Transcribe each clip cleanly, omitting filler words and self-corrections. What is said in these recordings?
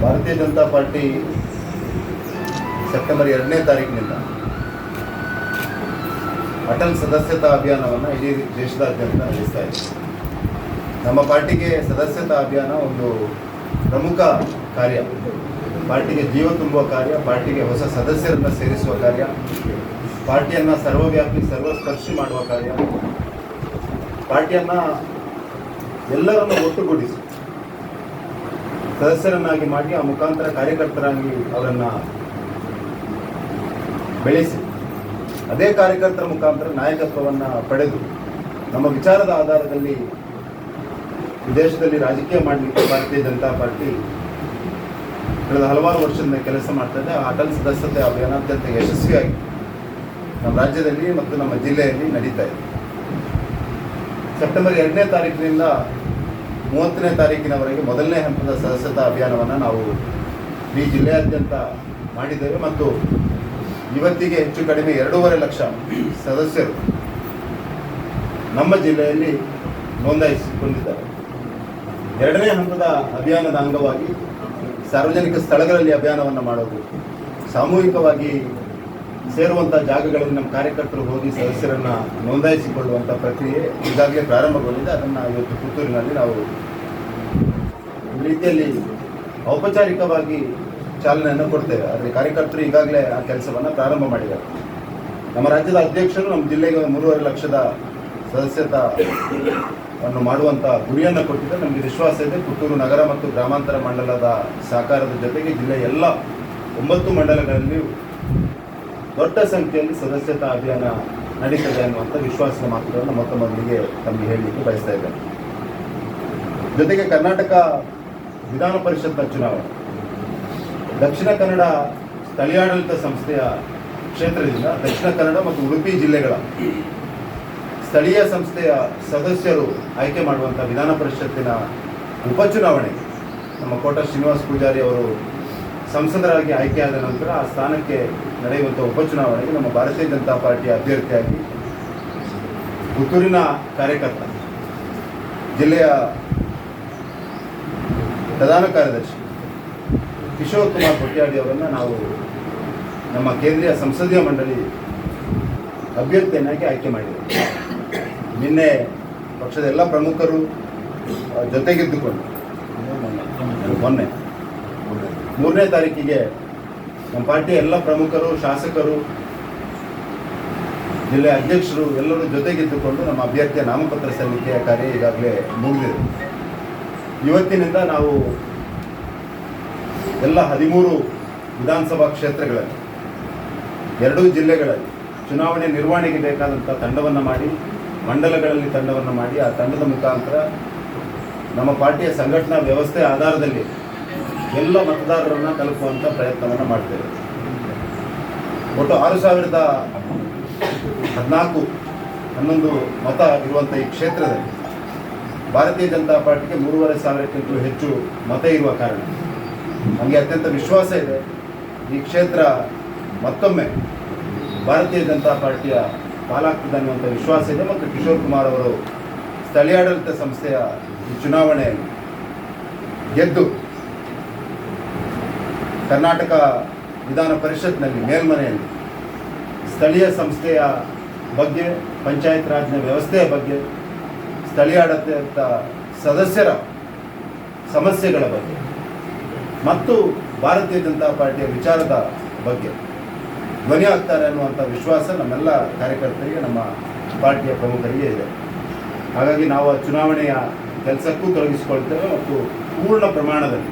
ಭಾರತೀಯ Janata party September 2ನೇ ತಾರೀಕಿನಿಂದ ಅಟಲ್ ಸದಸ್ಯತಾ ಅಭಿಯಾನವನ್ನು ಇಡೀ ದೇಶದಾದ್ಯಂತ ನಡೆಸ್ತಾ ಇದೆ. ನಮ್ಮ ಪಾರ್ಟಿಗೆ ಸದಸ್ಯತಾ ಅಭಿಯಾನ ಒಂದು ಪ್ರಮುಖ ಕಾರ್ಯ. ಪಾರ್ಟಿಗೆ ಜೀವ ತುಂಬುವ ಕಾರ್ಯ, ಪಾರ್ಟಿಗೆ ಹೊಸ ಸದಸ್ಯರನ್ನು ಸೇರಿಸುವ ಕಾರ್ಯ, ಪಾರ್ಟಿಯನ್ನು ಸರ್ವವ್ಯಾಪಿ ಸರ್ವಸ್ಪರ್ಶಿ ಮಾಡುವ ಕಾರ್ಯ, ಪಾರ್ಟಿಯನ್ನು ಎಲ್ಲರನ್ನು ಒಟ್ಟುಗೂಡಿಸಿ ಸದಸ್ಯರನ್ನಾಗಿ ಮಾಡಿ ಆ ಮುಖಾಂತರ ಕಾರ್ಯಕರ್ತರಾಗಿ ಅವರನ್ನು ಬೆಳೆಸಿ ಅದೇ ಕಾರ್ಯಕರ್ತರ ಮುಖಾಂತರ ನಾಯಕತ್ವವನ್ನು ಪಡೆದು ನಮ್ಮ ವಿಚಾರದ ಆಧಾರದಲ್ಲಿ ದೇಶದಲ್ಲಿ ರಾಜಕೀಯ ಮಾಡಲಿಕ್ಕೆ ಭಾರತೀಯ ಜನತಾ ಪಾರ್ಟಿ ಕಳೆದ ಹಲವಾರು ವರ್ಷದಿಂದ ಕೆಲಸ ಮಾಡ್ತಾ ಇದೆ. ಅಟಲ್ ಸದಸ್ಯತೆ ಅಭಿಯಾನ ಅತ್ಯಂತ ಯಶಸ್ವಿಯಾಗಿ ನಮ್ಮ ರಾಜ್ಯದಲ್ಲಿ ಮತ್ತು ನಮ್ಮ ಜಿಲ್ಲೆಯಲ್ಲಿ ನಡೀತಾ ಇದೆ. ಸೆಪ್ಟೆಂಬರ್ 2ನೇ ತಾರೀಕಿನಿಂದ 30ನೇ ತಾರೀಕಿನವರೆಗೆ ಮೊದಲನೇ ಹಂತದ ಸದಸ್ಯತಾ ಅಭಿಯಾನವನ್ನು ನಾವು ಈ ಜಿಲ್ಲೆಯಾದ್ಯಂತ ಮಾಡಿದ್ದೇವೆ ಮತ್ತು ಇವತ್ತಿಗೆ ಹೆಚ್ಚು ಕಡಿಮೆ 2.5 ಲಕ್ಷ ಸದಸ್ಯರು ನಮ್ಮ ಜಿಲ್ಲೆಯಲ್ಲಿ ನೋಂದಾಯಿಸಿಕೊಂಡಿದ್ದಾರೆ. 2ನೇ ಹಂತದ ಅಭಿಯಾನದ ಅಂಗವಾಗಿ ಸಾರ್ವಜನಿಕ ಸ್ಥಳಗಳಲ್ಲಿ ಅಭಿಯಾನವನ್ನು ಮಾಡೋದು, ಸಾಮೂಹಿಕವಾಗಿ ಸೇರುವಂಥ ಜಾಗಗಳಲ್ಲಿ ನಮ್ಮ ಕಾರ್ಯಕರ್ತರು ಹೋಗಿ ಸದಸ್ಯರನ್ನು ನೋಂದಾಯಿಸಿಕೊಳ್ಳುವಂಥ ಪ್ರಕ್ರಿಯೆ ಈಗಾಗಲೇ ಪ್ರಾರಂಭಗೊಂಡಿದೆ. ಅದನ್ನು ಇವತ್ತು ಪುತ್ತೂರಿನಲ್ಲಿ ನಾವು ರೀತಿಯಲ್ಲಿ ಔಪಚಾರಿಕವಾಗಿ ಚಾಲನೆಯನ್ನು ಕೊಡ್ತೇವೆ. ಆದರೆ ಕಾರ್ಯಕರ್ತರು ಈಗಾಗಲೇ ಆ ಕೆಲಸವನ್ನು ಪ್ರಾರಂಭ ಮಾಡಿದ್ದಾರೆ. ನಮ್ಮ ರಾಜ್ಯದ ಅಧ್ಯಕ್ಷರು ನಮ್ಮ ಜಿಲ್ಲೆಗೆ 3.5 ಲಕ್ಷದ ಸದಸ್ಯತೆಯನ್ನು ಮಾಡುವಂಥ ಗುರಿಯನ್ನು ಕೊಟ್ಟಿದ್ದಾರೆ. ನಮಗೆ ವಿಶ್ವಾಸ ಇದೆ, ಪುತ್ತೂರು ನಗರ ಮತ್ತು ಗ್ರಾಮಾಂತರ ಮಂಡಲದ ಸಹಕಾರದ ಜೊತೆಗೆ ಜಿಲ್ಲೆಯ ಎಲ್ಲ 9 ಮಂಡಲಗಳಲ್ಲಿಯೂ ದೊಡ್ಡ ಸಂಖ್ಯೆಯಲ್ಲಿ ಸದಸ್ಯತಾ ಅಭಿಯಾನ ನಡೀತದೆ ಅನ್ನುವಂಥ ವಿಶ್ವಾಸದ ಮಾತುಗಳನ್ನು ಮೊದಲಿಗೆ ತಮಗೆ ಹೇಳಲಿಕ್ಕೆ ಬಯಸ್ತಾ ಇದ್ದೇನೆ. ಜೊತೆಗೆ ಕರ್ನಾಟಕ ವಿಧಾನ ಪರಿಷತ್ನ ಚುನಾವಣೆ, ದಕ್ಷಿಣ ಕನ್ನಡ ಸ್ಥಳೀಯಾಡಳಿತ ಸಂಸ್ಥೆಯ ಕ್ಷೇತ್ರದಿಂದ ದಕ್ಷಿಣ ಕನ್ನಡ ಮತ್ತು ಉಡುಪಿ ಜಿಲ್ಲೆಗಳ ಸ್ಥಳೀಯ ಸಂಸ್ಥೆಯ ಸದಸ್ಯರು ಆಯ್ಕೆ ಮಾಡುವಂಥ ವಿಧಾನ ಪರಿಷತ್ತಿನ ಉಪಚುನಾವಣೆ ನಮ್ಮ ಕೋಟ ಶ್ರೀನಿವಾಸ ಪೂಜಾರಿ ಅವರು ಸಂಸದರಾಗಿ ಆಯ್ಕೆಯಾದ ನಂತರ ಆ ಸ್ಥಾನಕ್ಕೆ ನಡೆಯುವಂಥ ಉಪಚುನಾವಣೆಗೆ ನಮ್ಮ ಭಾರತೀಯ ಜನತಾ ಪಾರ್ಟಿಯ ಅಭ್ಯರ್ಥಿಯಾಗಿ ಪುತ್ತೂರಿನ ಕಾರ್ಯಕರ್ತ, ಜಿಲ್ಲೆಯ ಪ್ರಧಾನ ಕಾರ್ಯದರ್ಶಿ ಕಿಶೋರ್ ಕುಮಾರ್ ಕೊಟ್ಯಾಡಿ ಅವರನ್ನು ನಾವು ನಮ್ಮ ಕೇಂದ್ರೀಯ ಸಂಸದೀಯ ಮಂಡಳಿ ಅಭ್ಯರ್ಥಿಯನ್ನಾಗಿ ಆಯ್ಕೆ ಮಾಡಿದ್ದೇವೆ. ನಿನ್ನೆ ಪಕ್ಷದ ಎಲ್ಲ ಪ್ರಮುಖರು ಜೊತೆಗಿದ್ದುಕೊಂಡು ಮೊನ್ನೆ 3ನೇ ತಾರೀಕಿಗೆ ನಮ್ಮ ಪಾರ್ಟಿಯ ಎಲ್ಲ ಪ್ರಮುಖರು, ಶಾಸಕರು, ಜಿಲ್ಲೆಯ ಅಧ್ಯಕ್ಷರು ಎಲ್ಲರೂ ಜೊತೆಗಿದ್ದುಕೊಂಡು ನಮ್ಮ ಅಭ್ಯರ್ಥಿಯ ನಾಮಪತ್ರ ಸಲ್ಲಿಕೆಯ ಕಾರ್ಯ ಈಗಾಗಲೇ ಮುಗಿದಿದೆ. ಇವತ್ತಿನಿಂದ ನಾವು ಎಲ್ಲ 13 ವಿಧಾನಸಭಾ ಕ್ಷೇತ್ರಗಳಲ್ಲಿ 2 ಜಿಲ್ಲೆಗಳಲ್ಲಿ ಚುನಾವಣೆ ನಿರ್ವಹಣೆಗೆ ಬೇಕಾದಂಥ ತಂಡವನ್ನು ಮಾಡಿ, ಮಂಡಲಗಳಲ್ಲಿ ತಂಡವನ್ನು ಮಾಡಿ, ಆ ತಂಡದ ಮುಖಾಂತರ ನಮ್ಮ ಪಾರ್ಟಿಯ ಸಂಘಟನಾ ವ್ಯವಸ್ಥೆ ಆಧಾರದಲ್ಲಿ ಎಲ್ಲ ಮತದಾರರನ್ನು ತಲುಪುವಂಥ ಪ್ರಯತ್ನವನ್ನು ಮಾಡ್ತೇವೆ. ಒಟ್ಟು 6014 ಮತ ಇರುವಂಥ ಈ ಕ್ಷೇತ್ರದಲ್ಲಿ ಭಾರತೀಯ ಜನತಾ ಪಾರ್ಟಿಗೆ 3500ಕ್ಕಿಂತಲೂ ಹೆಚ್ಚು ಮತ ಇರುವ ಕಾರಣ ನಮಗೆ ಅತ್ಯಂತ ವಿಶ್ವಾಸ ಇದೆ, ಈ ಕ್ಷೇತ್ರ ಮತ್ತೊಮ್ಮೆ ಭಾರತೀಯ ಜನತಾ ಪಾರ್ಟಿಯ ಪಾಲಾಗ್ತದೆ ಅನ್ನುವಂಥ ವಿಶ್ವಾಸ ಇದೆ. ಮತ್ತು ಕಿಶೋರ್ ಕುಮಾರ್ ಅವರು ಸ್ಥಳೀಯಾಡಳಿತ ಸಂಸ್ಥೆಯ ಈ ಚುನಾವಣೆಯಲ್ಲಿ ಗೆದ್ದು ಕರ್ನಾಟಕ ವಿಧಾನ ಪರಿಷತ್ನಲ್ಲಿ ಮೇಲ್ಮನೆಯಲ್ಲಿ ಸ್ಥಳೀಯ ಸಂಸ್ಥೆಯ ಬಗ್ಗೆ, ಪಂಚಾಯತ್ ರಾಜ್ನ ವ್ಯವಸ್ಥೆಯ ಬಗ್ಗೆ, ಸ್ಥಳೀಯಾಡಳಿತ ಸದಸ್ಯರ ಸಮಸ್ಯೆಗಳ ಬಗ್ಗೆ ಮತ್ತು ಭಾರತೀಯ ಜನತಾ ಪಾರ್ಟಿಯ ವಿಚಾರದ ಬಗ್ಗೆ ಧ್ವನಿ ಆಗ್ತಾರೆ ಅನ್ನುವಂಥ ವಿಶ್ವಾಸ ನಮ್ಮೆಲ್ಲ ಕಾರ್ಯಕರ್ತರಿಗೆ, ನಮ್ಮ ಪಾರ್ಟಿಯ ಪ್ರಮುಖರಿಗೆ ಇದೆ. ಹಾಗಾಗಿ ನಾವು ಆ ಚುನಾವಣೆಯ ಕೆಲಸಕ್ಕೂ ತೊಡಗಿಸಿಕೊಳ್ತೇವೆ ಮತ್ತು ಪೂರ್ಣ ಪ್ರಮಾಣದಲ್ಲಿ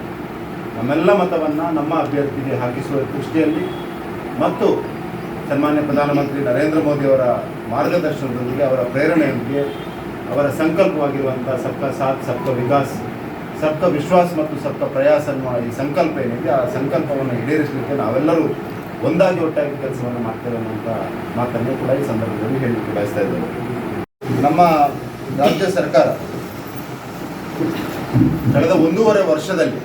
ನಮ್ಮೆಲ್ಲ ಮತವನ್ನು ನಮ್ಮ ಅಭ್ಯರ್ಥಿಗೆ ಹಾಕಿಸುವ ದೃಷ್ಟಿಯಲ್ಲಿ ಮತ್ತು ಸನ್ಮಾನ್ಯ ಪ್ರಧಾನಮಂತ್ರಿ ನರೇಂದ್ರ ಮೋದಿಯವರ ಮಾರ್ಗದರ್ಶನದೊಂದಿಗೆ, ಅವರ ಪ್ರೇರಣೆಯೊಂದಿಗೆ, ಅವರ ಸಂಕಲ್ಪವಾಗಿರುವಂಥ ಸಬ್ಕಾ ಸಾಥ್ ಸಬ್ಕಾ ವಿಕಾಸ್ ಸಬ್ಕಾ ವಿಶ್ವಾಸ್ ಮತ್ತು ಸಬ್ಕಾ ಪ್ರಯಾಸ ಅನ್ನುವ ಈ ಸಂಕಲ್ಪ ಏನಿದೆ, ಆ ಸಂಕಲ್ಪವನ್ನು ಈಡೇರಿಸಲಿಕ್ಕೆ ನಾವೆಲ್ಲರೂ ಒಂದಾಗಿ ಒಟ್ಟಾಗಿ ಕೆಲಸವನ್ನು ಮಾಡ್ತೇವೆ ಅನ್ನುವಂಥ ಮಾತನ್ನು ಕೂಡ ಈ ಸಂದರ್ಭದಲ್ಲಿ ಹೇಳಲಿಕ್ಕೆ ಬಯಸ್ತಾ ಇದ್ದೇವೆ. ನಮ್ಮ ರಾಜ್ಯ ಸರ್ಕಾರ ಕಳೆದ 1.5 ವರ್ಷದಲ್ಲಿ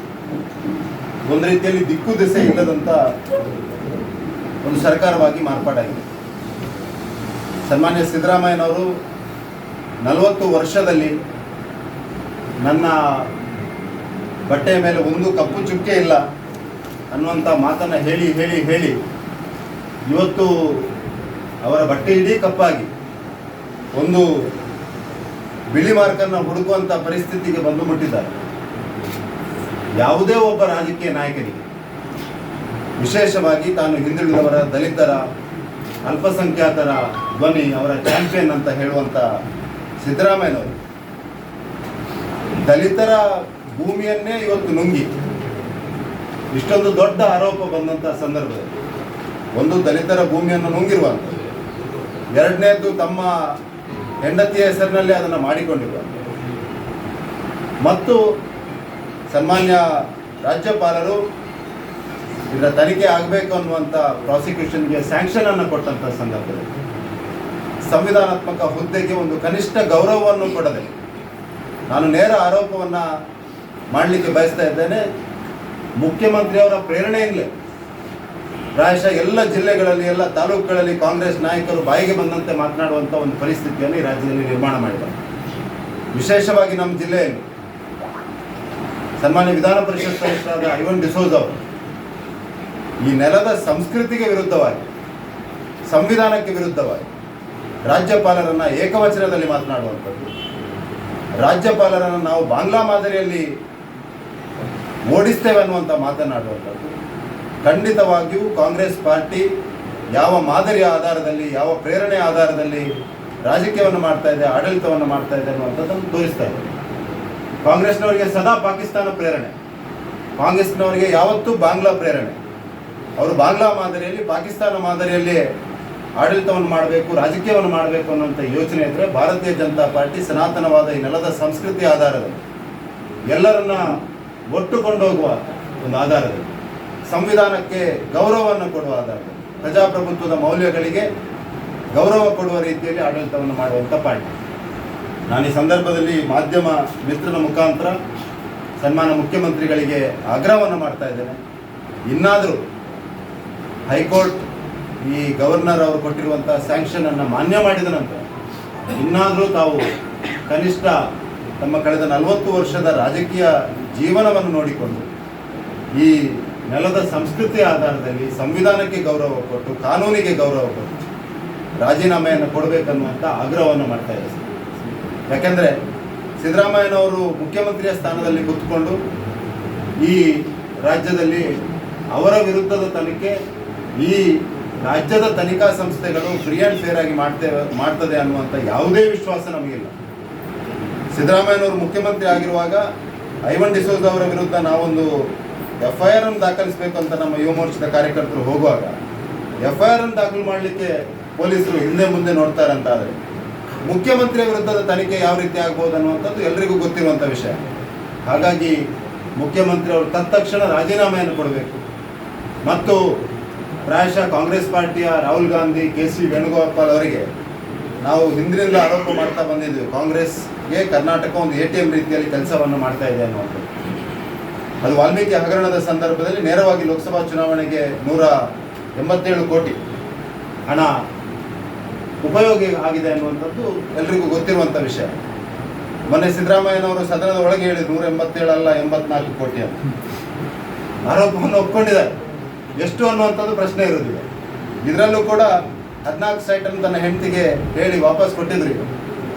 ಒಂದು ರೀತಿಯಲ್ಲಿ ದಿಕ್ಕು ದಿಸೆ ಇಲ್ಲದಂಥ ಒಂದು ಸರ್ಕಾರವಾಗಿ ಮಾರ್ಪಾಡಾಗಿದೆ. ಸನ್ಮಾನ್ಯ ಸಿದ್ದರಾಮಯ್ಯನವರು 40 ವರ್ಷದಲ್ಲಿ ನನ್ನ ಬಟ್ಟೆಯ ಮೇಲೆ ಒಂದು ಕಪ್ಪು ಚುಕ್ಕೆ ಇಲ್ಲ ಅನ್ನುವಂಥ ಮಾತನ್ನು ಹೇಳಿ ಹೇಳಿ ಹೇಳಿ ಇವತ್ತು ಅವರ ಬಟ್ಟೆ ಇಡೀ ಕಪ್ಪಾಗಿ ಒಂದು ಬಿಳಿ ಮಾರ್ಕನ್ನು ಹುಡುಕುವಂಥ ಪರಿಸ್ಥಿತಿಗೆ ಬಂದು ಮುಟ್ಟಿದ್ದಾರೆ. ಯಾವುದೇ ಒಬ್ಬ ರಾಜಕೀಯ ನಾಯಕನಿಗೆ, ವಿಶೇಷವಾಗಿ ತಾನು ಹಿಂದುಳಿದವರ, ದಲಿತರ, ಅಲ್ಪಸಂಖ್ಯಾತರ ಧ್ವನಿ, ಅವರ ಚಾಂಪಿಯನ್ ಅಂತ ಹೇಳುವಂಥ ಸಿದ್ದರಾಮಯ್ಯನವರು ದಲಿತರ ಭೂಮಿಯನ್ನೇ ಇವತ್ತು ನುಂಗಿ ಇಷ್ಟೊಂದು ದೊಡ್ಡ ಆರೋಪ ಬಂದಂಥ ಸಂದರ್ಭದಲ್ಲಿ ಒಂದು ದಲಿತರ ಭೂಮಿಯನ್ನು ನುಂಗಿರುವಂಥದ್ದು, ಎರಡನೇದು ತಮ್ಮ ಹೆಂಡತಿಯ ಹೆಸರಿನಲ್ಲಿ ಅದನ್ನು ಮಾಡಿಕೊಂಡಿರುವ ಮತ್ತು ಸನ್ಮಾನ್ಯ ರಾಜ್ಯಪಾಲರು ಇದರ ತನಿಖೆ ಆಗಬೇಕು ಅನ್ನುವಂಥ ಪ್ರಾಸಿಕ್ಯೂಷನ್ಗೆ ಸ್ಯಾಂಕ್ಷನನ್ನು ಕೊಟ್ಟಂಥ ಸಂದರ್ಭದಲ್ಲಿ ಸಂವಿಧಾನಾತ್ಮಕ ಹುದ್ದೆಗೆ ಒಂದು ಕನಿಷ್ಠ ಗೌರವವನ್ನು ಕೊಡದೆ ನಾನು ನೇರ ಆರೋಪವನ್ನು ಮಾಡಲಿಕ್ಕೆ ಬಯಸ್ತಾ ಇದ್ದೇನೆ. ಮುಖ್ಯಮಂತ್ರಿಯವರ ಪ್ರೇರಣೆಯಿಂದಲೇ ಪ್ರಾಯಶಃ ಎಲ್ಲ ಜಿಲ್ಲೆಗಳಲ್ಲಿ, ಎಲ್ಲ ತಾಲೂಕುಗಳಲ್ಲಿ ಕಾಂಗ್ರೆಸ್ ನಾಯಕರು ಬಾಯಿಗೆ ಬಂದಂತೆ ಮಾತನಾಡುವಂಥ ಒಂದು ಪರಿಸ್ಥಿತಿಯನ್ನು ಈ ರಾಜ್ಯದಲ್ಲಿ ನಿರ್ಮಾಣ ಮಾಡಿದ್ದಾರೆ. ವಿಶೇಷವಾಗಿ ನಮ್ಮ ಜಿಲ್ಲೆಯಲ್ಲಿ ಸನ್ಮಾನ್ಯ ವಿಧಾನ ಪರಿಷತ್ ಸದಸ್ಯರಾದ ಐವನ್ ಡಿಸೋಜ್ ಅವರು ಈ ನೆಲದ ಸಂಸ್ಕೃತಿಗೆ ವಿರುದ್ಧವಾಗಿ, ಸಂವಿಧಾನಕ್ಕೆ ವಿರುದ್ಧವಾಗಿ ರಾಜ್ಯಪಾಲರನ್ನು ಏಕವಚನದಲ್ಲಿ ಮಾತನಾಡುವಂಥದ್ದು, ರಾಜ್ಯಪಾಲರನ್ನು ನಾವು ಬಾಂಗ್ಲಾ ಮಾದರಿಯಲ್ಲಿ ಓಡಿಸ್ತೇವೆ ಅನ್ನುವಂಥ ಮಾತನಾಡುವಂಥದ್ದು ಖಂಡಿತವಾಗಿಯೂ ಕಾಂಗ್ರೆಸ್ ಪಾರ್ಟಿ ಯಾವ ಮಾದರಿಯ ಆಧಾರದಲ್ಲಿ, ಯಾವ ಪ್ರೇರಣೆಯ ಆಧಾರದಲ್ಲಿ ರಾಜಕೀಯವನ್ನು ಮಾಡ್ತಾ ಇದೆ, ಆಡಳಿತವನ್ನು ಮಾಡ್ತಾ ಇದೆ ಅನ್ನುವಂಥದ್ದನ್ನು ತೋರಿಸ್ತಾ ಇದೆ. ಕಾಂಗ್ರೆಸ್ನವರಿಗೆ ಸದಾ ಪಾಕಿಸ್ತಾನ ಪ್ರೇರಣೆ, ಕಾಂಗ್ರೆಸ್ನವರಿಗೆ ಯಾವತ್ತೂ ಬಾಂಗ್ಲಾ ಪ್ರೇರಣೆ. ಅವರು ಬಾಂಗ್ಲಾ ಮಾದರಿಯಲ್ಲಿ, ಪಾಕಿಸ್ತಾನ ಮಾದರಿಯಲ್ಲಿ ಆಡಳಿತವನ್ನು ಮಾಡಬೇಕು, ರಾಜಕೀಯವನ್ನು ಮಾಡಬೇಕು ಅನ್ನುವಂಥ ಯೋಚನೆ ಇದ್ದರೆ ಭಾರತೀಯ ಜನತಾ ಪಾರ್ಟಿ ಸನಾತನವಾದ ಈ ನೆಲದ ಸಂಸ್ಕೃತಿ ಆಧಾರದಲ್ಲಿ, ಎಲ್ಲರನ್ನ ಒಟ್ಟುಕೊಂಡೋಗುವ ಒಂದು ಆಧಾರದಲ್ಲಿ, ಸಂವಿಧಾನಕ್ಕೆ ಗೌರವವನ್ನು ಕೊಡುವ ಆಧಾರದಲ್ಲಿ, ಪ್ರಜಾಪ್ರಭುತ್ವದ ಮೌಲ್ಯಗಳಿಗೆ ಗೌರವ ಕೊಡುವ ರೀತಿಯಲ್ಲಿ ಆಡಳಿತವನ್ನು ಮಾಡುವಂಥ ಪಾರ್ಟಿ. ನಾನು ಈ ಸಂದರ್ಭದಲ್ಲಿ ಮಾಧ್ಯಮ ಮಿತ್ರನ ಮುಖಾಂತರ ಸನ್ಮಾನ ಮುಖ್ಯಮಂತ್ರಿಗಳಿಗೆ ಆಗ್ರಹವನ್ನು ಮಾಡ್ತಾ ಇದ್ದೇನೆ. ಇನ್ನಾದರೂ ಹೈಕೋರ್ಟ್ ಈ ಗವರ್ನರ್ ಅವರು ಕೊಟ್ಟಿರುವಂಥ ಸ್ಯಾಂಕ್ಷನನ್ನು ಮಾನ್ಯ ಮಾಡಿದ ನಂತರ ಇನ್ನಾದರೂ ತಾವು ಕನಿಷ್ಠ ತಮ್ಮ ಕಳೆದ 40 ವರ್ಷದ ರಾಜಕೀಯ ಜೀವನವನ್ನು ನೋಡಿಕೊಂಡು ಈ ನೆಲದ ಸಂಸ್ಕೃತಿಯ ಆಧಾರದಲ್ಲಿ ಸಂವಿಧಾನಕ್ಕೆ ಗೌರವ ಕೊಟ್ಟು, ಕಾನೂನಿಗೆ ಗೌರವ ಕೊಟ್ಟು ರಾಜೀನಾಮೆಯನ್ನು ಕೊಡಬೇಕನ್ನುವಂಥ ಆಗ್ರಹವನ್ನು ಮಾಡ್ತಾ ಇದ್ದಾರೆ. ಯಾಕೆಂದರೆ ಸಿದ್ದರಾಮಯ್ಯನವರು ಮುಖ್ಯಮಂತ್ರಿಯ ಸ್ಥಾನದಲ್ಲಿ ಕೂತ್ಕೊಂಡು ಈ ರಾಜ್ಯದಲ್ಲಿ ಅವರ ವಿರುದ್ಧದ ತನಿಖೆ ಈ ರಾಜ್ಯದ ತನಿಖಾ ಸಂಸ್ಥೆಗಳು ಫ್ರೀ ಆ್ಯಂಡ್ ಫೇರ್ ಆಗಿ ಮಾಡ್ತದೆ ಅನ್ನುವಂಥ ಯಾವುದೇ ವಿಶ್ವಾಸ ನಮಗಿಲ್ಲ. ಸಿದ್ದರಾಮಯ್ಯನವರು ಮುಖ್ಯಮಂತ್ರಿ ಆಗಿರುವಾಗ ಐವನ್ ಡಿಸೋಜ್ ಅವರ ವಿರುದ್ಧ ನಾವೊಂದು FIR ಅನ್ನು ದಾಖಲಿಸಬೇಕು ಅಂತ ನಮ್ಮ ಯುವ ಮೋರ್ಚಾದ ಕಾರ್ಯಕರ್ತರು ಹೋಗುವಾಗ FIR ಅನ್ನು ದಾಖಲು ಮಾಡಲಿಕ್ಕೆ ಪೊಲೀಸರು ಹಿಂದೆ ಮುಂದೆ ನೋಡ್ತಾರಂತಾದರೆ ಮುಖ್ಯಮಂತ್ರಿಯ ವಿರುದ್ಧದ ತನಿಖೆ ಯಾವ ರೀತಿ ಆಗ್ಬೋದು ಅನ್ನುವಂಥದ್ದು ಎಲ್ಲರಿಗೂ ಗೊತ್ತಿರುವಂಥ ವಿಷಯ. ಹಾಗಾಗಿ ಮುಖ್ಯಮಂತ್ರಿ ಅವರು ತತ್ಕ್ಷಣ ರಾಜೀನಾಮೆಯನ್ನು ಕೊಡಬೇಕು ಮತ್ತು ಪ್ರಾಯಶಃ ಕಾಂಗ್ರೆಸ್ ಪಾರ್ಟಿಯ ರಾಹುಲ್ ಗಾಂಧಿ, KC ವೇಣುಗೋಪಾಲ್ ಅವರಿಗೆ ನಾವು ಹಿಂದಿನಿಂದ ಆರೋಪ ಮಾಡ್ತಾ ಬಂದಿದ್ದೀವಿ, ಕಾಂಗ್ರೆಸ್ಗೆ ಕರ್ನಾಟಕ ಒಂದು ATM ರೀತಿಯಲ್ಲಿ ಕೆಲಸವನ್ನು ಮಾಡ್ತಾ ಇದೆ ಅನ್ನುವಂಥದ್ದು. ಅದು ವಾಲ್ಮೀಕಿ ಹಗರಣದ ಸಂದರ್ಭದಲ್ಲಿ ನೇರವಾಗಿ ಲೋಕಸಭಾ ಚುನಾವಣೆಗೆ 187 ಕೋಟಿ ಹಣ ಉಪಯೋಗ ಆಗಿದೆ ಅನ್ನುವಂಥದ್ದು ಎಲ್ರಿಗೂ ಗೊತ್ತಿರುವಂಥ ವಿಷಯ. ಮೊನ್ನೆ ಸಿದ್ದರಾಮಯ್ಯನವರು ಸದನದ ಒಳಗೆ ಹೇಳಿದ್ರು 187 ಅಲ್ಲ 84 ಕೋಟಿ ಅಂತ ಆರೋಪವನ್ನು ಒಪ್ಕೊಂಡಿದ್ದಾರೆ. ಎಷ್ಟು ಅನ್ನುವಂಥದ್ದು ಪ್ರಶ್ನೆ ಇರೋದಿಲ್ಲ. ಇದರಲ್ಲೂ ಕೂಡ 14 ಸೈಟನ್ನು ತನ್ನ ಹೆಂಡತಿಗೆ ಹೇಳಿ ವಾಪಸ್ ಕೊಟ್ಟಿದ್ರು.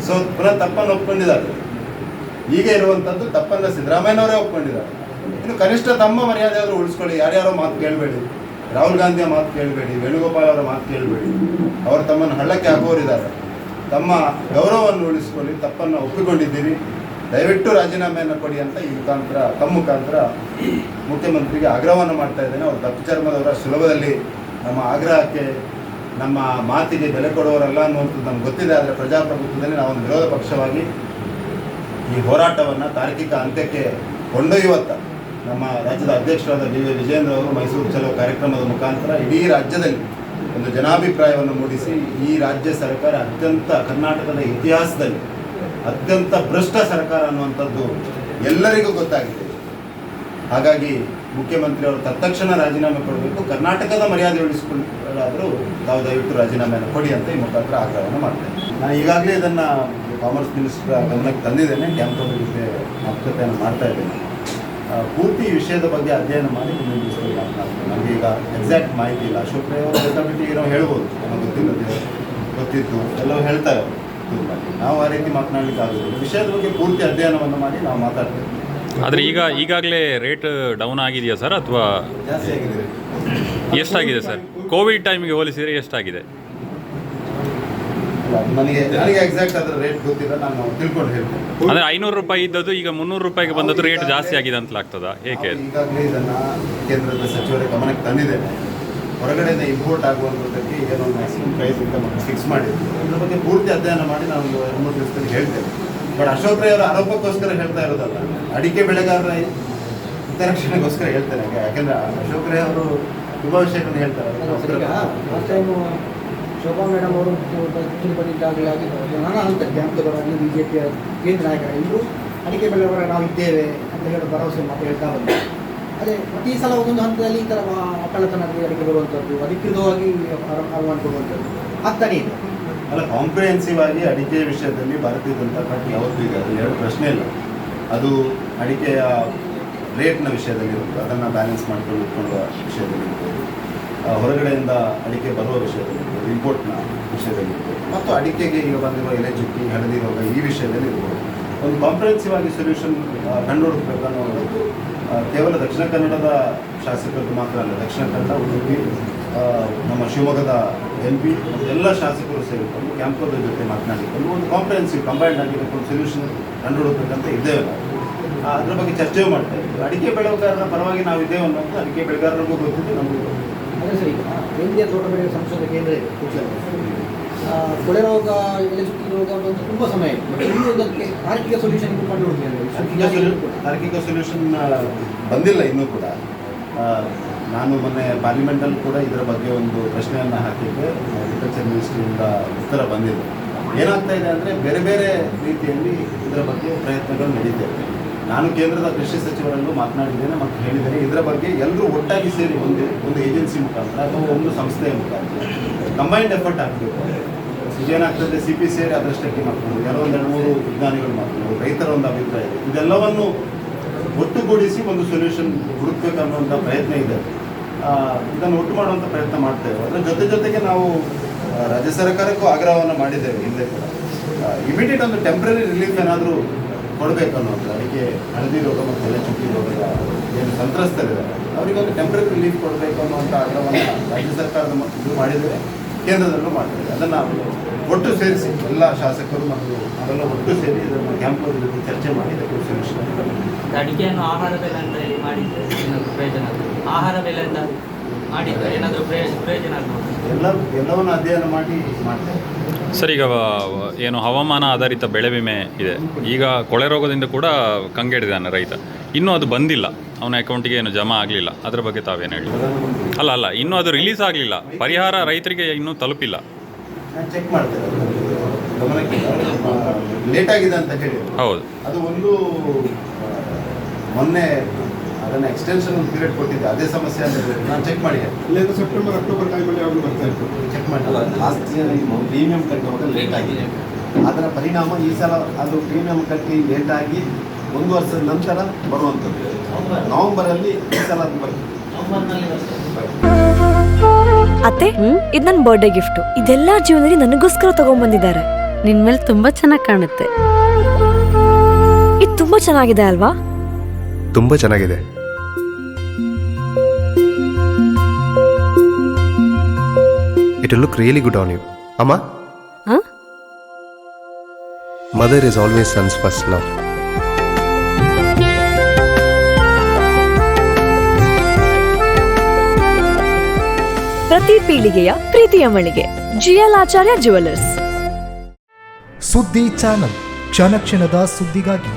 ಸೊ ಪುನಃ ತಪ್ಪನ್ನು ಒಪ್ಕೊಂಡಿದ್ದಾರೆ. ಈಗ ಇರುವಂಥದ್ದು ತಪ್ಪನ್ನು ಸಿದ್ದರಾಮಯ್ಯನವರೇ ಒಪ್ಕೊಂಡಿದ್ದಾರೆ. ಇನ್ನು ಕನಿಷ್ಠ ತಮ್ಮ ಮರ್ಯಾದೆ ಆದರೂ ಉಳಿಸ್ಕೊಳ್ಳಿ. ಯಾರ್ಯಾರೋ ಮಾತು ಕೇಳಬೇಡಿ, ರಾಹುಲ್ ಗಾಂಧಿಯ ಮಾತು ಕೇಳಬೇಡಿ, ವೇಣುಗೋಪಾಲ್ ಅವರ ಮಾತು ಕೇಳಬೇಡಿ. ಅವರು ತಮ್ಮನ್ನು ಹಳ್ಳಕ್ಕೆ ಹಾಕುವರಿದ್ದಾರೆ. ತಮ್ಮ ಗೌರವವನ್ನು ಉಳಿಸ್ಕೊಳ್ಳಿ. ತಪ್ಪನ್ನು ಒಪ್ಪಿಕೊಂಡಿದ್ದೀರಿ, ದಯವಿಟ್ಟು ರಾಜೀನಾಮೆಯನ್ನು ಕೊಡಿ ಅಂತ ಈ ಮುಖಾಂತರ ತಮ್ಮ ಮುಖಾಂತರ ಮುಖ್ಯಮಂತ್ರಿಗೆ ಆಗ್ರಹವನ್ನು ಮಾಡ್ತಾ ಇದ್ದೇನೆ. ಅವರು ದಪ್ಪ ಚರ್ಮದವರ, ಸುಲಭದಲ್ಲಿ ನಮ್ಮ ಆಗ್ರಹಕ್ಕೆ, ನಮ್ಮ ಮಾತಿಗೆ ಬೆಲೆ ಕೊಡುವವರಲ್ಲ ಅನ್ನುವಂಥದ್ದು ನಮ್ಗೆ ಗೊತ್ತಿದೆ. ಆದರೆ ಪ್ರಜಾಪ್ರಭುತ್ವದಲ್ಲಿ ನಾವೊಂದು ವಿರೋಧ ಪಕ್ಷವಾಗಿ ಈ ಹೋರಾಟವನ್ನು ತಾರ್ಕಿಕ ಅಂತ್ಯಕ್ಕೆ ಕೊಂಡೊಯ್ಯುವತ್ತ ನಮ್ಮ ರಾಜ್ಯದ ಅಧ್ಯಕ್ಷರಾದ DV ವಿಜಯೇಂದ್ರ ಅವರು ಮೈಸೂರು ಚಲೋ ಕಾರ್ಯಕ್ರಮದ ಮುಖಾಂತರ ಇಡೀ ರಾಜ್ಯದಲ್ಲಿ ಒಂದು ಜನಾಭಿಪ್ರಾಯವನ್ನು ಮೂಡಿಸಿ ಈ ರಾಜ್ಯ ಸರ್ಕಾರ ಅತ್ಯಂತ, ಕರ್ನಾಟಕದ ಇತಿಹಾಸದಲ್ಲಿ ಅತ್ಯಂತ ಭ್ರಷ್ಟ ಸರ್ಕಾರ ಅನ್ನುವಂಥದ್ದು ಎಲ್ಲರಿಗೂ ಗೊತ್ತಾಗಿದೆ. ಹಾಗಾಗಿ ಮುಖ್ಯಮಂತ್ರಿಯವರು ತತ್ಕ್ಷಣ ರಾಜೀನಾಮೆ ಕೊಡಬೇಕು. ಕರ್ನಾಟಕದ ಮರ್ಯಾದೆ ಉಳಿಸಿಕೊಳ್ಳಾದರೂ ತಾವು ದಯವಿಟ್ಟು ರಾಜೀನಾಮೆಯನ್ನು ಕೊಡಿ ಅಂತ ಈ ಮುಖಾಂತರ ಆಗ್ರಹವನ್ನು ಮಾಡ್ತೇನೆ. ನಾನು ಈಗಾಗಲೇ ಇದನ್ನು ಕಾಮರ್ಸ್ ಮಿನಿಸ್ಟರ್ ಗಮನಕ್ಕೆ ತಂದಿದ್ದೇನೆ. ಕ್ಯಾಂಪ್ ಜೊತೆ ಮಾತುಕತೆಯನ್ನು ಮಾಡ್ತಾ ಇದ್ದೇನೆ. ಪೂರ್ತಿ ವಿಷಯದ ಬಗ್ಗೆ ಅಧ್ಯಯನ ಮಾಡಿ ಮುಂದಿನ ದಿವಸದಲ್ಲಿ ಮಾತನಾಡ್ತಾರೆ. ನಮಗೆ ಈಗ ಎಕ್ಸಾಕ್ಟ್ ಮಾಹಿತಿ ಇಲ್ಲ. ಅಶೋಕ್ ರೈ ಅವರು ಬೇಕಾಬಿಟ್ಟು ಏನೋ ಹೇಳ್ಬೋದು, ನಮಗೆ ಗೊತ್ತಿತ್ತು ಎಲ್ಲವೂ ಹೇಳ್ತಾರೆ ಅವರು. ನಾವು ಆ ರೀತಿ ಮಾತನಾಡಲಿಕ್ಕೆ ಆಗೋದಿಲ್ಲ. ವಿಷಯದ ಬಗ್ಗೆ ಪೂರ್ತಿ ಅಧ್ಯಯನವನ್ನು ಮಾಡಿ ನಾವು ಮಾತಾಡ್ತೇವೆ. ಆದರೆ ಈಗಾಗಲೇ ರೇಟ್ ಡೌನ್ ಆಗಿದೆಯಾ ಸರ್, ಅಥವಾ ಜಾಸ್ತಿ ಆಗಿದೆ? ಎಷ್ಟಾಗಿದೆ ಸರ್? ಕೋವಿಡ್ ಟೈಮಿಗೆ ಹೋಲಿಸಿದರೆ ಎಷ್ಟಾಗಿದೆ? ನನಗೆ ಎಕ್ಸಾಕ್ಟ್ ಅದರ ರೇಟ್ ಗೊತ್ತಿಲ್ಲ, ನಾನು ತಿಳ್ಕೊಂಡು ಹೇಳ್ತೇನೆ. ಅಂದರೆ 500 ರೂಪಾಯಿ ಇದ್ದದ್ದು ಈಗ 300 ರೂಪಾಯಿಗೆ ಬಂದದ್ದು ರೇಟ್ ಜಾಸ್ತಿ ಆಗಿದೆ ಅಂತಲಾಗ್ತದಾ? ಹೇಗೆ? ಈಗಾಗಲೇ ಇದನ್ನು ಕೇಂದ್ರದ ಸಚಿವರ ಗಮನಕ್ಕೆ ತಂದಿದ್ದೇನೆ. ಹೊರಗಡೆಯಿಂದ ಇಂಪೋರ್ಟ್ ಆಗುವಂಥದ್ದಕ್ಕೆ ಏನೋ ಮ್ಯಾಕ್ಸಿಮಮ್ ಪ್ರೈಸ್ ಅಂತ ಫಿಕ್ಸ್ ಮಾಡಿದ್ವಿ. ಇದ್ರ ಬಗ್ಗೆ ಪೂರ್ತಿ ಅಧ್ಯಯನ ಮಾಡಿ ನಾವು 2-3 ದಿವಸದಲ್ಲಿ ಹೇಳ್ತೇವೆ. ಬಟ್ ಅಶೋಕ್ ರೈ ಅವರ ಆರೋಪಕ್ಕೋಸ್ಕರ ಹೇಳ್ತಾ ಇರೋದಲ್ಲ, ಅಡಿಕೆ ಬೆಳೆಗಾರರ ಹಿತರಕ್ಷಣೆಗೋಸ್ಕರ ಹೇಳ್ತಾರೆ. ಯಾಕೆಂದರೆ ಅಶೋಕ್ ರೈ ಅವರು ತುಂಬ ವಿಷಯಗಳನ್ನು ಹೇಳ್ತಾರೆ. ಶೋಭಾ ಮೇಡಮ್ ಅವರು ತಿರುಪತಿದ್ದಾಗಲಾಗಿ ನಾನಾ ಹಂತಕ್ಕೆ ಹಂತಗಳಾಗಲಿ ಬಿ ಜೆ ಪಿಯ ಕೇಂದ್ರ ನಾಯಕರು ಅಡಿಕೆ ಬೆಳೆಯವರ ನಾವು ಇದ್ದೇವೆ ಅಂತ ಹೇಳೋ ಭರವಸೆ ಮಾತು ಹೇಳ್ತಾ ಬಂದರು. ಅದೇ ಪ್ರತಿ ಸಲ ಒಂದೊಂದು ಹಂತದಲ್ಲಿ ಈ ಥರ ಕಳ್ಳತನ ಅಡಿಕೆ ಬರುವಂಥದ್ದು, ಅಧಿಕೃತವಾಗಿ ಆಹ್ವಾನ ಕೊಡುವಂಥದ್ದು ಆಗ್ತಾನೇ ಇದೆ. ಅಲ್ಲ, ಕಾಂಪ್ರಿಹೆನ್ಸಿವ್ ಆಗಿ ಅಡಿಕೆ ವಿಷಯದಲ್ಲಿ ಭಾರತೀಯ ಜನತಾ ಪಾರ್ಟಿ ಯಾವತ್ತೂ ಇದೆ, ಅದು ಎರಡು ಪ್ರಶ್ನೆ ಇಲ್ಲ. ಅದು ಅಡಿಕೆಯ ರೇಟ್ನ ವಿಷಯದಲ್ಲಿರುತ್ತೆ, ಅದನ್ನು ಬ್ಯಾಲೆನ್ಸ್ ಮಾಡ್ಕೊಂಡು ಇಟ್ಕೊಳ್ಳುವ ವಿಷಯದಲ್ಲಿರ್ಬೋದು, ಹೊರಗಡೆಯಿಂದ ಅಡಿಕೆ ಬರುವ ವಿಷಯದಲ್ಲಿರ್ಬೋದು, ಇಂಪೋರ್ಟ್ನ ವಿಷಯದಲ್ಲಿರ್ಬೋದು, ಮತ್ತು ಅಡಿಕೆಗೆ ಈಗ ಬಂದಿರುವ ಎಲೆ ಚುಕ್ಕಿ, ಹಳದಿ ರೋಗ ಈ ವಿಷಯದಲ್ಲಿ ಇರ್ಬೋದು. ಒಂದು ಕಾಂಪ್ರಿಹೆನ್ಸಿವ್ ಆಗಿ ಸೊಲ್ಯೂಷನ್ ಕಂಡುಹುಡುಕಬೇಕನ್ನೋದು ಕೇವಲ ದಕ್ಷಿಣ ಕನ್ನಡದ ಶಾಸಕರದ್ದು ಮಾತ್ರ ಅಲ್ಲ, ದಕ್ಷಿಣ ಕನ್ನಡ, ಉಡುಪಿ, ನಮ್ಮ ಶಿವಮೊಗ್ಗದ MP ಎಲ್ಲ ಶಾಸಕರು ಸೇರಿಕೊಂಡು ಕ್ಯಾಂಪೋದ ಜೊತೆ ಮಾತನಾಡಿಕೊಂಡು ಒಂದು ಕಾಂಪ್ರಿಹೆನ್ಸಿವ್ ಕಂಬೈನ್ಡ್ ಆಗಿರೋದು ಸೊಲ್ಯೂಷನ್ ಕಂಡುಹಿಡಬೇಕಂತ ಇದ್ದೇವೆ. ನಾವು ಅದ್ರ ಬಗ್ಗೆ ಚರ್ಚೆ ಮಾಡ್ತಾ ಇದ್ದೀವಿ. ಅಡಿಕೆ ಬೆಳೆಗಾರರ ಪರವಾಗಿ ನಾವು ಇದ್ದೇವೆ ಅನ್ನೋದು ಅಡಿಕೆ ಬೆಳೆಗಾರರಿಗೂ ಗೊತ್ತಿದೆ, ನಮಗೂ ಗೊತ್ತಿದೆ. ಅದೇ ಸರಿ, ಕೇಂದ್ರೀಯ ತೋಟ ಬೆಳೆ ಸಂಶೋಧನಾ ಕೇಂದ್ರ ಇದೆ ಕುಚ್ಚಲ್ಲಿ. ಕೊಳೆ ರೋಗ, ಎಲೆ ಚುಕ್ಕಿ ರೋಗ ಬಂದು ತುಂಬ ಸಮಯ ಇದೆ. ಇನ್ನೂ ಇದಕ್ಕೆ ತಾರ್ಕಿಕ ಸೊಲ್ಯೂಷನ್ ತಾರ್ಕಿಕ ಸೊಲ್ಯೂಷನ್ ಬಂದಿಲ್ಲ ಇನ್ನೂ ಕೂಡ. ನಾನು ಮೊನ್ನೆ ಪಾರ್ಲಿಮೆಂಟಲ್ಲಿ ಕೂಡ ಇದರ ಬಗ್ಗೆ ಒಂದು ಪ್ರಶ್ನೆಯನ್ನು ಹಾಕಿದ್ದೆ. ಅಗ್ರಿಕಲ್ಚರ್ ಮಿನಿಸ್ಟ್ರಿಯಿಂದ ಉತ್ತರ ಬಂದಿದೆ. ಏನಾಗ್ತಾ ಇದೆ ಅಂದರೆ ಬೇರೆ ಬೇರೆ ರೀತಿಯಲ್ಲಿ ಇದರ ಬಗ್ಗೆ ಪ್ರಯತ್ನಗಳು ನಡೀತವೆ. ನಾನು ಕೇಂದ್ರದ ಕೃಷಿ ಸಚಿವರಲ್ಲೂ ಮಾತನಾಡಿದ್ದೇನೆ ಮತ್ತು ಹೇಳಿದ್ದೇನೆ, ಇದರ ಬಗ್ಗೆ ಎಲ್ಲರೂ ಒಟ್ಟಾಗಿ ಸೇರಿ ಒಂದು ಏಜೆನ್ಸಿ ಮುಖಾಂತರ ಅಥವಾ ಒಂದು ಸಂಸ್ಥೆಯ ಮುಖಾಂತರ ಕಂಬೈನ್ಡ್ ಎಫರ್ಟ್ ಆಗಬೇಕು. ಏನಾಗ್ತದೆ, CP ಸೇರಿ ಅದರಷ್ಟಕ್ಕೆ ಮಾಡ್ಕೊಂಡು ಯಾರೋ 2-3 ವಿಜ್ಞಾನಿಗಳು ಮಾಡ್ಕೊಂಡು ರೈತರ ಒಂದು ಅಭಿಪ್ರಾಯ ಇದೆ, ಇದೆಲ್ಲವನ್ನು ಒಟ್ಟುಗೂಡಿಸಿ ಒಂದು ಸೊಲ್ಯೂಷನ್ ಹುಡುಕಬೇಕನ್ನುವಂಥ ಪ್ರಯತ್ನ ಇದೆ. ಇದನ್ನು ಒಟ್ಟು ಮಾಡುವಂಥ ಪ್ರಯತ್ನ ಮಾಡ್ತೇವೆ. ಅದರ ಜೊತೆಗೆ ನಾವು ರಾಜ್ಯ ಸರ್ಕಾರಕ್ಕೂ ಆಗ್ರಹವನ್ನು ಮಾಡಿದ್ದೇವೆ ಹಿಂದೆ ಕೂಡ. ಇಮಿಡಿಯೇಟ್ ಒಂದು ಟೆಂಪ್ರರಿ ರಿಲೀಫ್ ಏನಾದರೂ ಕೊಡಬೇಕನ್ನುವಂಥ ಅಡಿಕೆ ಹಳದಿ ರೋಗ ಮತ್ತು ಎಲೆ ಚುಕ್ಕಿ ರೋಗದ ಏನು ಸಂತ್ರಸ್ತರಿದ್ದಾರೆ ಅವರಿಗೊಂದು ಟೆಂಪ್ರರಿ ರಿಲೀಫ್ ಕೊಡಬೇಕು ಅನ್ನುವಂಥ ಆಗ್ರಹವನ್ನು ರಾಜ್ಯ ಸರ್ಕಾರದ ಇದು ಮಾಡಿದರೆ, ಕೇಂದ್ರದಲ್ಲೂ ಮಾಡ್ತೇವೆ. ಅದನ್ನು ಒಟ್ಟು ಸೇರಿಸಿ ಎಲ್ಲ ಶಾಸಕರು ಮತ್ತು ಅವೆಲ್ಲ ಒಟ್ಟು ಸೇರಿ ಇದನ್ನು ಕ್ಯಾಂಪೋದ ಜೊತೆ ಚರ್ಚೆ ಮಾಡಿ ಇದಕ್ಕೆ ಸೊಲ್ಯೂಷನ್. ಅಡಿಕೆಯನ್ನು ಆಹಾರ ಬೆಲೆ ಅಂತ ಹೇಳಿ ಮಾಡಿದ್ರೆ ಏನಾದರೂ ಪ್ರಯೋಜನ ಆಗ್ತದೆ? ಆಹಾರ ಬೆಲೆ ಅಂತ ಮಾಡಿದ್ರೆ ಏನಾದರೂ ಪ್ರಯೋಜನ ಆಗ್ಬೋದು? ಎಲ್ಲವನ್ನು ಅಧ್ಯಯನ ಮಾಡಿ ಮಾಡ್ತೇವೆ. ಸರ್, ಈಗ ಏನು ಹವಾಮಾನ ಆಧಾರಿತ ಬೆಳೆ ವಿಮೆ ಇದೆ, ಈಗ ಕೊಳೆ ರೋಗದಿಂದ ಕೂಡ ಕಂಗೆಡಿದಾನೆ ರೈತ, ಇನ್ನೂ ಅದು ಬಂದಿಲ್ಲ, ಅವನ ಅಕೌಂಟಿಗೆ ಏನು ಜಮಾ ಆಗಲಿಲ್ಲ. ಅದರ ಬಗ್ಗೆ ತಾವೇನು ಹೇಳಿ? ಅಲ್ಲ, ಇನ್ನೂ ಅದು ರಿಲೀಸ್ ಆಗಲಿಲ್ಲ, ಪರಿಹಾರ ರೈತರಿಗೆ ಇನ್ನೂ ತಲುಪಿಲ್ಲ. ನಾನು ಚೆಕ್ ಮಾಡ್ತೇನೆ, ಗಮನಕ್ಕೆ ಲೇಟ್ ಆಗಿದೆ ಅಂತ ಹೇಳಿ. ಹೌದು, ಅದು ಒಂದು ಮೊನ್ನೆ ಅದನ್ನು ಎಕ್ಸ್ಟೆನ್ಷನ್ ಒಂದು ಪೀರಿಯಡ್ ಕೊಟ್ಟಿದ್ದೆ, ಅದೇ ಸಮಸ್ಯೆ ಅಂದರೆ ನಾನು ಚೆಕ್ ಮಾಡಿ ಇಲ್ಲಿಂದ ಸೆಪ್ಟೆಂಬರ್ ಅಕ್ಟೋಬರ್ ಟೈಮಲ್ಲಿ ಯಾವಾಗಲೂ ಬರ್ತಾ ಇತ್ತು. ಚೆಕ್ ಮಾಡಿ. ಲಾಸ್ಟ್ ಇಯರ್ ಪ್ರೀಮಿಯಂ ಕಟ್ಟುವಾಗ ಲೇಟ್ ಆಗಿದೆ. ಅದರ ಪರಿಣಾಮ ಈ ಸಲ ಅದು ಪ್ರೀಮಿಯಂ ಕಟ್ಟಿ ಲೇಟ್ ಆಗಿ 1 ವರ್ಷದ ನಂತರ ಬರುವಂಥದ್ದು. ನವೆಂಬರಲ್ಲಿ ಈ ಸಲ ಅದು ಬರ್ತದೆ. ಅತ್ತೆ, ಇದು ನನ್ನ ಬರ್ಡೇ ಗಿಫ್ಟ್. ಇದೆಲ್ಲ ಜೀವನದಲ್ಲಿ ನನಗೋಸ್ಕರ ತಗೊಂಡ್ಬಂದಿದ್ದಾರೆ. ನಿನ್ ಮೇಲೆ ತುಂಬಾ ಚೆನ್ನಾಗಿ ಕಾಣುತ್ತೆ. ಇದು ತುಂಬಾ ಚೆನ್ನಾಗಿದೆ ಅಲ್ವಾ? ತುಂಬಾ ಚೆನ್ನಾಗಿದೆ. It will look really good on you. Amma? Huh? Mother is always son's first love. ಪ್ರತಿ ಪೀಳಿಗೆಯ ಪ್ರೀತಿಯ ಮಳಿಗೆ GL ಆಚಾರ್ಯ ಜುವೆಲ್ಲರ್ಸ್. ಸುದ್ದಿ ಚಾನಲ್, ಕ್ಷಣ ಕ್ಷಣದ ಸುದ್ದಿಗಾಗಿ.